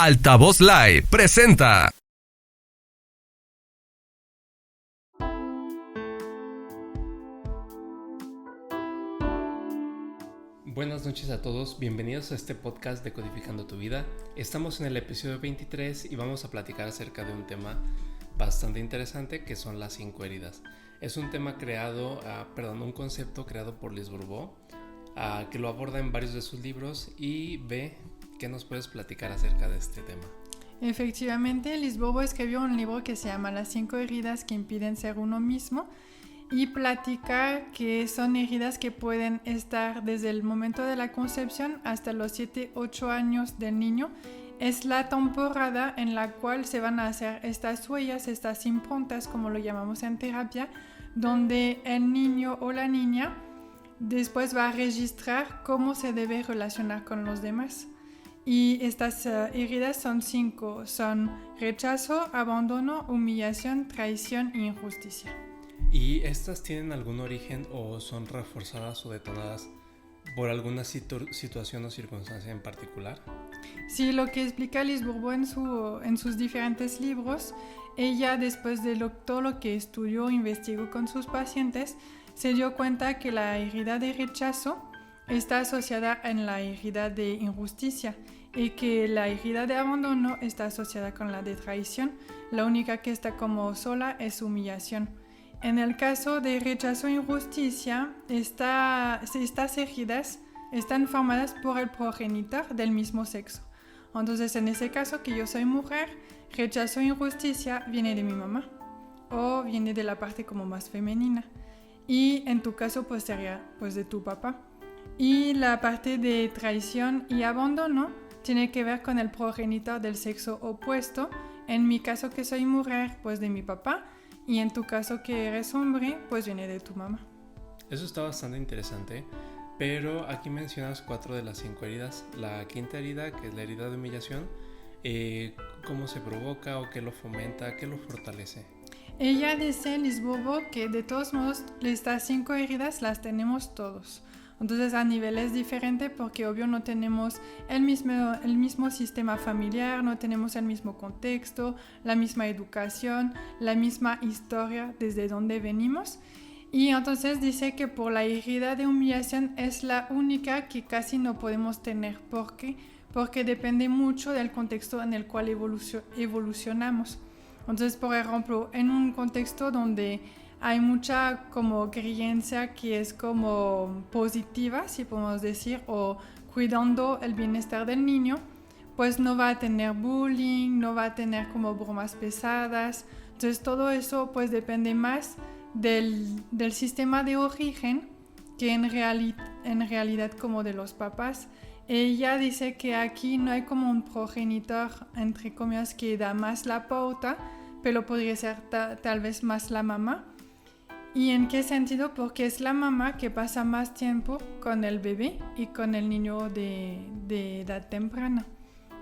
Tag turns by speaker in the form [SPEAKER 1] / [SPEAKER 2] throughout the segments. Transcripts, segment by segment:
[SPEAKER 1] Altavoz Live presenta.
[SPEAKER 2] Buenas noches a todos, bienvenidos a este podcast de Codificando tu Vida. Estamos en el episodio 23 y vamos a platicar acerca de un tema bastante interesante que son las 5 heridas. Es un tema un concepto creado por Lise Bourbeau, que lo aborda en varios de sus libros. Y ve, ¿qué nos puedes platicar acerca de este tema?
[SPEAKER 3] Efectivamente, Lise Bourbeau escribió un libro que se llama Las 5 heridas que impiden ser uno mismo y platica que son heridas que pueden estar desde el momento de la concepción hasta los 7-8 años del niño. Es la temporada en la cual se van a hacer estas huellas, estas improntas, como lo llamamos en terapia, donde el niño o la niña después va a registrar cómo se debe relacionar con los demás. Y estas heridas son 5, son rechazo, abandono, humillación, traición e injusticia.
[SPEAKER 2] ¿Y estas tienen algún origen o son reforzadas o detonadas por alguna situación o circunstancia en particular?
[SPEAKER 3] Sí, lo que explica Lise Bourbeau en sus diferentes libros, ella después de todo lo que estudió e investigó con sus pacientes, se dio cuenta que la herida de rechazo está asociada en la herida de injusticia y que la herida de abandono está asociada con la de traición. La única que está como sola es humillación. En el caso de rechazo e injusticia, estas heridas están formadas por el progenitor del mismo sexo. Entonces, en ese caso que yo soy mujer, rechazo e injusticia viene de mi mamá o viene de la parte como más femenina. Y en tu caso, pues sería pues de tu papá. Y la parte de traición y abandono tiene que ver con el progenitor del sexo opuesto. En mi caso que soy mujer, pues de mi papá. Y en tu caso que eres hombre, pues viene de tu mamá.
[SPEAKER 2] Eso está bastante interesante, pero aquí mencionas 4 de las 5 heridas. La quinta herida, que es la herida de humillación, ¿cómo se provoca o qué lo fomenta, qué lo fortalece?
[SPEAKER 3] Ella dice, Lise Bourbeau, que de todos modos estas 5 heridas las tenemos todos. Entonces a niveles diferentes porque obvio no tenemos el mismo sistema familiar, no tenemos el mismo contexto, la misma educación, la misma historia desde donde venimos. Y entonces dice que por la herida de humillación es la única que casi no podemos tener. ¿Por qué? Porque depende mucho del contexto en el cual evolucionamos. Entonces, por ejemplo, en un contexto donde hay mucha como creencia que es como positiva, si podemos decir, o cuidando el bienestar del niño, pues no va a tener bullying, no va a tener como bromas pesadas. Entonces todo eso pues depende más del sistema de origen que en realidad como de los papás. Ella dice que aquí no hay como un progenitor, entre comillas, que da más la pauta, pero podría ser tal vez más la mamá. ¿Y en qué sentido? Porque es la mamá que pasa más tiempo con el bebé y con el niño de edad temprana.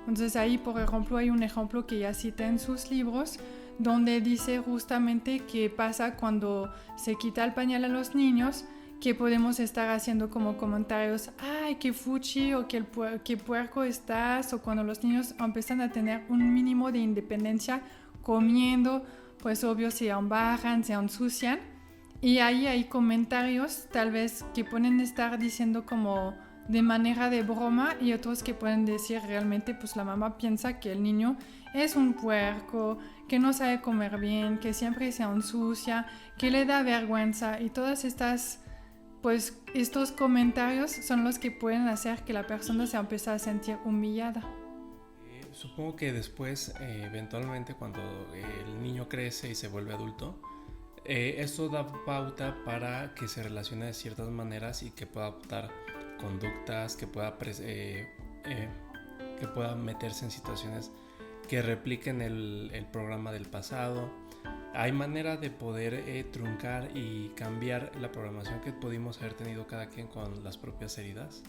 [SPEAKER 3] Entonces ahí, por ejemplo, hay un ejemplo que ella cita en sus libros, donde dice justamente qué pasa cuando se quita el pañal a los niños, que podemos estar haciendo como comentarios, ¡ay, qué fuchi! O qué puerco estás, o cuando los niños empiezan a tener un mínimo de independencia comiendo, pues obvio se embarran, se ensucian. Y ahí hay comentarios tal vez que pueden estar diciendo como de manera de broma y otros que pueden decir realmente pues la mamá piensa que el niño es un puerco, que no sabe comer bien, que siempre se ensucia, que le da vergüenza y todas estos comentarios son los que pueden hacer que la persona se empiece a sentir humillada.
[SPEAKER 2] Supongo que después, eventualmente cuando el niño crece y se vuelve adulto, esto da pauta para que se relacione de ciertas maneras y que pueda adoptar conductas, que pueda meterse en situaciones que repliquen el programa del pasado. ¿Hay manera de poder truncar y cambiar la programación que pudimos haber tenido cada quien con las propias heridas?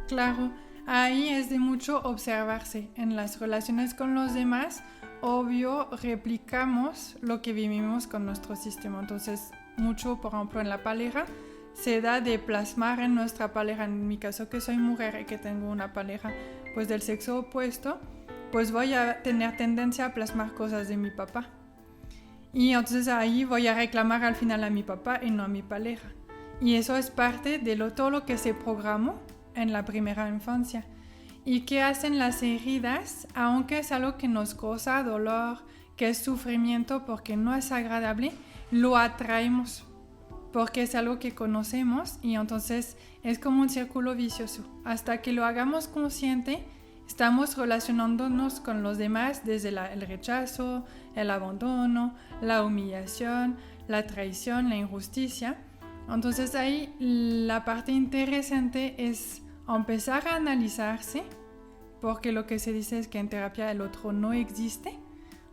[SPEAKER 3] Claro, ahí es de mucho observarse en las relaciones con los demás. Obvio, replicamos lo que vivimos con nuestro sistema. Entonces, mucho, por ejemplo, en la pareja, se da de plasmar en nuestra pareja, en mi caso que soy mujer y que tengo una pareja pues del sexo opuesto, pues voy a tener tendencia a plasmar cosas de mi papá. Y entonces ahí voy a reclamar al final a mi papá y no a mi pareja. Y eso es parte de todo lo que se programó en la primera infancia. ¿Y qué hacen las heridas? Aunque es algo que nos causa dolor, que es sufrimiento porque no es agradable, lo atraemos porque es algo que conocemos y entonces es como un círculo vicioso. Hasta que lo hagamos consciente, estamos relacionándonos con los demás desde el rechazo, el abandono, la humillación, la traición, la injusticia. Entonces ahí la parte interesante es empezar a analizarse, porque lo que se dice es que en terapia el otro no existe.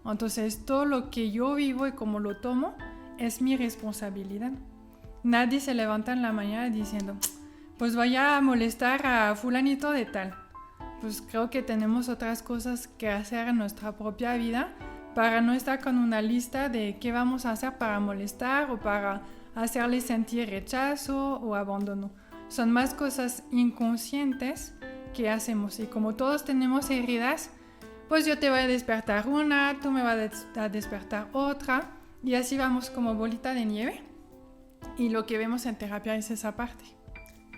[SPEAKER 3] Entonces todo lo que yo vivo y cómo lo tomo es mi responsabilidad. Nadie se levanta en la mañana diciendo, pues voy a molestar a fulanito de tal. Pues creo que tenemos otras cosas que hacer en nuestra propia vida para no estar con una lista de qué vamos a hacer para molestar o para hacerle sentir rechazo o abandono. Son más cosas inconscientes que hacemos y como todos tenemos heridas, pues yo te voy a despertar una, tú me vas a despertar otra y así vamos como bolita de nieve y lo que vemos en terapia es esa parte.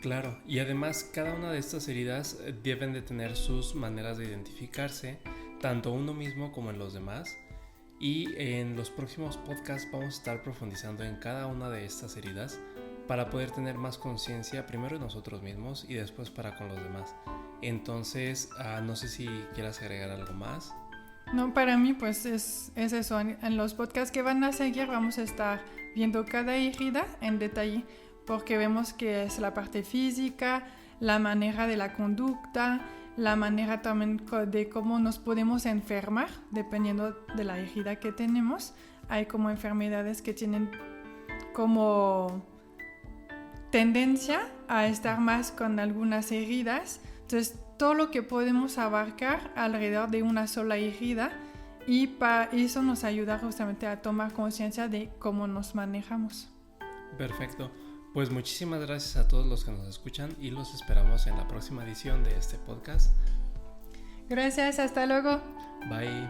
[SPEAKER 2] Claro, y además cada una de estas heridas deben de tener sus maneras de identificarse, tanto uno mismo como en los demás. Y en los próximos podcasts vamos a estar profundizando en cada una de estas heridas para poder tener más conciencia primero en nosotros mismos y después para con los demás. Entonces, no sé si quieras agregar algo más.
[SPEAKER 3] No, para mí pues es eso. En los podcasts que van a seguir vamos a estar viendo cada herida en detalle porque vemos que es la parte física, la manera de la conducta, la manera también de cómo nos podemos enfermar dependiendo de la herida que tenemos. Hay como enfermedades que tienen como tendencia a estar más con algunas heridas. Entonces todo lo que podemos abarcar alrededor de una sola herida y para eso nos ayuda justamente a tomar conciencia de cómo nos manejamos.
[SPEAKER 2] Perfecto. Pues muchísimas gracias a todos los que nos escuchan y los esperamos en la próxima edición de este podcast.
[SPEAKER 3] Gracias, hasta luego.
[SPEAKER 2] Bye.